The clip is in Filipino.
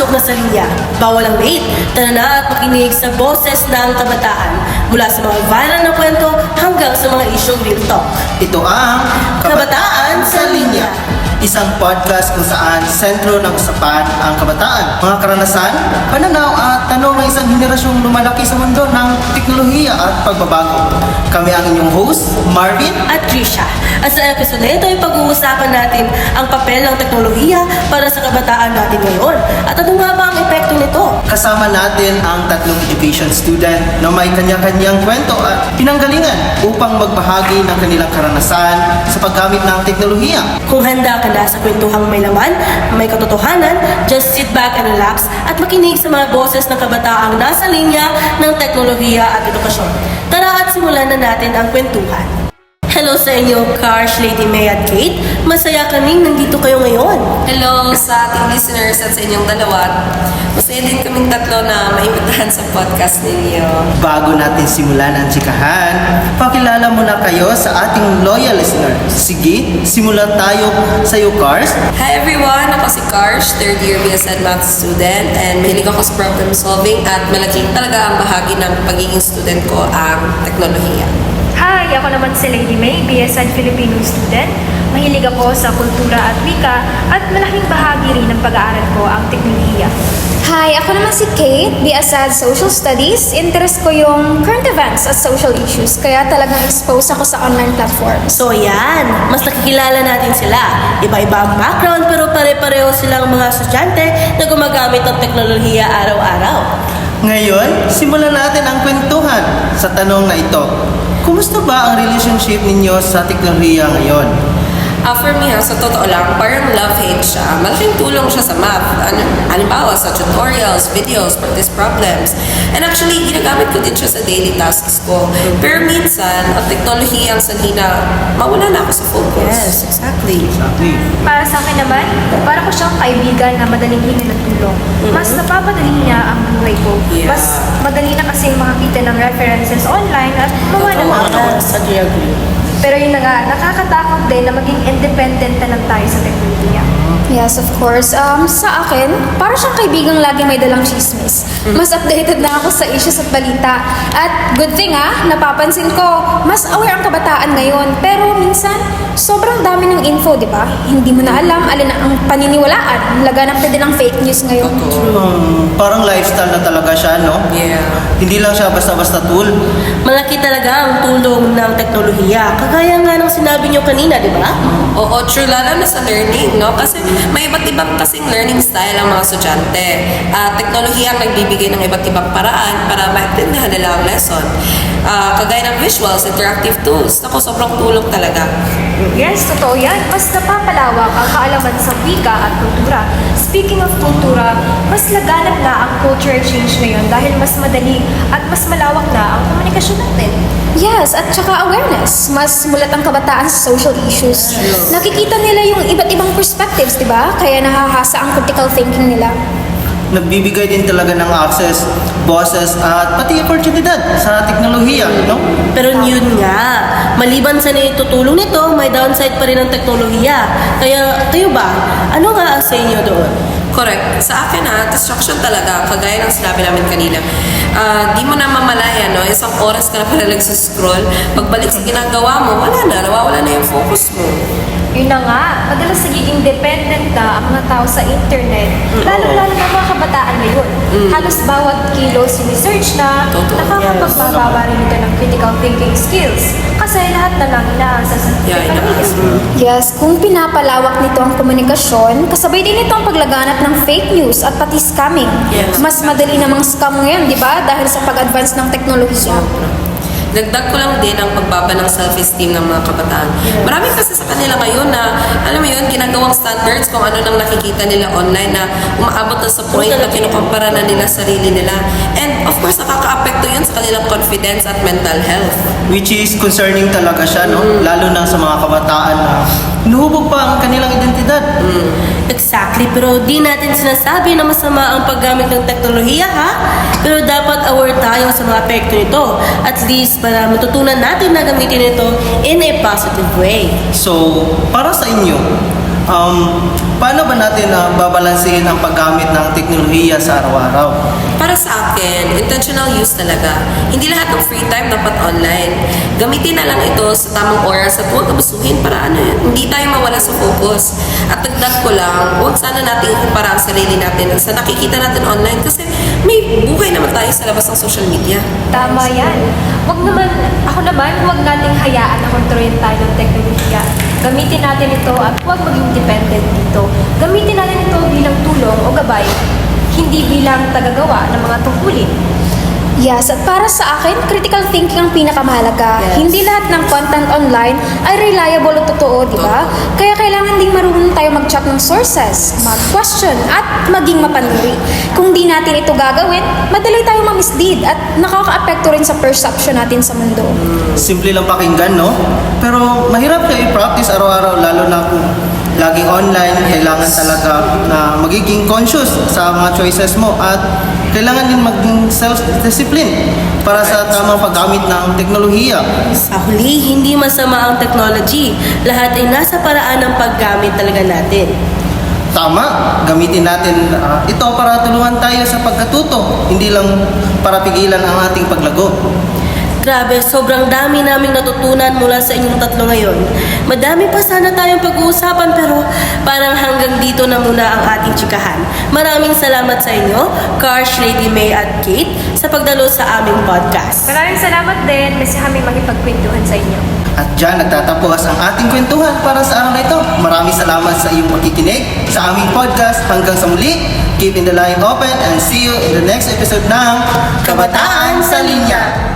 Pasok na sa linya. Bawal ang late. Tara na at makinig sa boses ng kabataan. Mula sa mga viral na kwento hanggang sa mga isyong real talk. Ito ang Kabataan sa Linya. Isang podcast kung saan sentro ng usapan ang kabataan, mga karanasan, pananaw at tanong ng isang henerasyong lumalaki sa mundo ng teknolohiya at pagbabago. Kami ang inyong host, Marvin. At Trisha. At sa episode na ito ay pag-uusapan natin ang papel ng teknolohiya para sa kabataan natin ngayon. At ano nga ba ang epekto nito? Kasama natin ang tatlong education student na may kanya-kanyang kwento at pinanggalingan upang magbahagi ng kanilang karanasan sa paggamit ng teknolohiya. Kung handa ka na sa kwentuhang may laman, may katotohanan, just sit back and relax at makinig sa mga boses ng kabataang nasa linya ng teknolohiya at edukasyon. Tara at simulan na natin ang kwentuhan. Hello sa inyo, Karsh, Lady May at Kate. Masaya kaming nandito kayo ngayon. Hello sa ating listeners at sa inyong dalawa. Masaya din kaming tatlo na maimbitahan sa podcast ninyo. Bago natin simulan ang tsikahan, pakilala muna kayo sa ating loyal listener. Sige, simulan tayo sa iyo, Cars. Hi everyone! Ako si Karsh, third year BSN Math student and mahilig ako sa problem solving at malaking talaga ang bahagi ng pagiging student ko ang teknolohiya. Hi! Ako naman si Lady May, BSN Filipino student. Mahilig ako sa kultura at wika at malaking bahagi rin ng pag-aaral ko ang teknolohiya. Hi, ako naman si Kate, BSAD Social Studies. Interest ko yung current events at social issues, kaya talagang expose ako sa online platforms. So yan, mas nakikilala natin sila. Iba-iba ang background pero pare-pareho silang mga estudyante na gumagamit ng teknolohiya araw-araw. Ngayon, simulan natin ang kwentuhan sa tanong na ito. Kumusta ba ang relationship ninyo sa teknolohiya ngayon? For me, sa totoo lang, parang love-hate siya. Malaking tulong siya sa math. Halimbawa, sa tutorials, videos, practice problems. And actually, ginagamit ko din siya sa daily tasks ko. Pero minsan, ang teknolohiya ang sanhi na mawala na ako sa focus. Yes, exactly. Para sa akin naman, para ko siyang kaibigan na madaling hingi ng tulong. Mas napapadali niya ang buhay ko. Yeah. Mas madali na kasi makakita ng references online at gumawa ng mga Yes, agree. Pero yun na nga, nakakatakot din na maging independent na lang tayo sa teknolohiya. Yes, of course. Sa akin, para siyang kaibigang lagi may dalang chismis. Mas updated na ako sa issues at balita. At good thing napapansin ko, mas aware ang kabataan ngayon. Pero minsan, sobrang dami ng info, di ba? Hindi mo na alam alin ang paniniwalaan. Laganap na din ang fake news ngayon. Parang lifestyle na talaga siya, no? Yeah. Hindi lang siya basta-basta tool. Malaki talaga ang tulong ng teknolohiya. Kagaya nga ng sinabi nyo kanina, di ba? Oo, true. Lalo na sa learning, no? Kasi may iba't ibang kasing learning style ang mga estudyante. Teknolohiya ang nagbibigay ng iba't ibang paraan para maintindihan nila ang lesson. Kagaya ng visuals, interactive tools. Naku, sobrang tulong talaga. Yes, totoo yan. Mas napapalawak ang kaalaman sa wika at kultura. Speaking of kultura, mas laganap na ang culture change ngayon dahil mas madali at mas malawak na ang komunikasyon natin. Yes, at saka awareness. Mas mulat ang kabataan sa social issues. Nakikita nila yung iba't ibang perspectives, di ba? Kaya nahahasa ang critical thinking nila. Nagbibigay din talaga ng access, bosses, at pati oportunidad sa teknolohiya, no? Pero yun nga, maliban sa naitutulong nito, may downside pa rin ang teknolohiya. Kaya kayo ba, ano nga ang sa inyo doon? Correct. Sa akin distraction talaga, kagaya ng sinabi namin kanina. Di mo na mamalaya, no? Isang oras ka na pala nagsuscroll. Pagbalik sa ginagawa mo, wala na, nawawala na yung focus mo. Yun na nga, madalas nagiging dependent na ang mga tao sa internet. Lalo-lalo na mga kabataan ngayon. Halos bawat kilo sinesearch na, Totoo. nakakapagbababa rin ito ng critical thinking skills. Kasi lahat na lang inaasa sa teknolohiya. Yes, kung pinapalawak nito ang komunikasyon, kasabay din ito ang paglaganap ng fake news at pati scamming. Yes. Mas madali namang scam ngayon, di ba? Dahil sa pag-advance ng teknolohiya. Dagdag ko lang din ang pagbaba ng self-esteem ng mga kabataan. Marami kasi sa kanila ngayon na, alam mo yun, ginagawang standards kung ano nang nakikita nila online na umaabot na sa point na kinukumpara na nila sarili nila. And of course, nakaka-apekto yun sa kanilang confidence at mental health. Which is concerning talaga siya, no? Lalo na sa mga kabataan na hinuhubog pa ang kanilang identidad. Exactly, pero di natin sinasabi na masama ang paggamit ng teknolohiya, ha? Pero dapat aware tayo sa mga epekto nito. At least para matutunan natin na gamitin ito in a positive way. So, para sa inyo, Paano ba natin babalansin ang paggamit ng teknolohiya sa araw-araw? Para sa akin, intentional use talaga. Hindi lahat ng free time dapat online. Gamitin na lang ito sa tamang oras at huwag abusuhin para hindi tayo mawala sa focus. At dagdag ko lang, huwag sana natin ikumpara ang sarili natin sa nakikita natin online kasi may buhay naman tayo sa labas ng social media. Tama yan. Ako naman, huwag nating hayaan na kontrolin tayo ng teknolohiya. Gamitin natin ito at huwag maging dependent dito. Gamitin natin ito bilang tulong o gabay, hindi bilang tagagawa ng mga tungkulin. Yes, at para sa akin, critical thinking ang pinakamahalaga. Yes. Hindi lahat ng content online ay reliable o totoo, di ba? Kaya kailangan ding marunong tayo mag-check ng sources, mag-question, at maging mapanuri. Kung di natin ito gagawin, madali tayo ma-mislead at nakaka-apekto rin sa perception natin sa mundo. Simple lang pakinggan, no? Pero mahirap kayo i-practice araw-araw, lalo na kung laging online. Kailangan talaga na magiging conscious sa mga choices mo at kailangan din maging self-discipline para sa tamang paggamit ng teknolohiya. Sa huli, hindi masama ang technology. Lahat ay nasa paraan ng paggamit talaga natin. Tama, gamitin natin ito para tulungan tayo sa pagkatuto, hindi lang para pigilan ang ating paglago. Grabe, sobrang dami naming natutunan mula sa inyong tatlo ngayon. Madami pa sana tayong pag-uusapan pero parang hanggang dito na muna ang ating tsikahan. Maraming salamat sa inyo, Karsh, Lady May at Kate, sa pagdalo sa aming podcast. Maraming salamat din kasi kami makipagkwentuhan sa inyo. At dyan nagtatapos ang ating kwentuhan para sa araw na ito. Maraming salamat sa iyong pakikinig sa aming podcast. Hanggang sa muli, keep in the line open and see you in the next episode ng Kabataan sa Linya.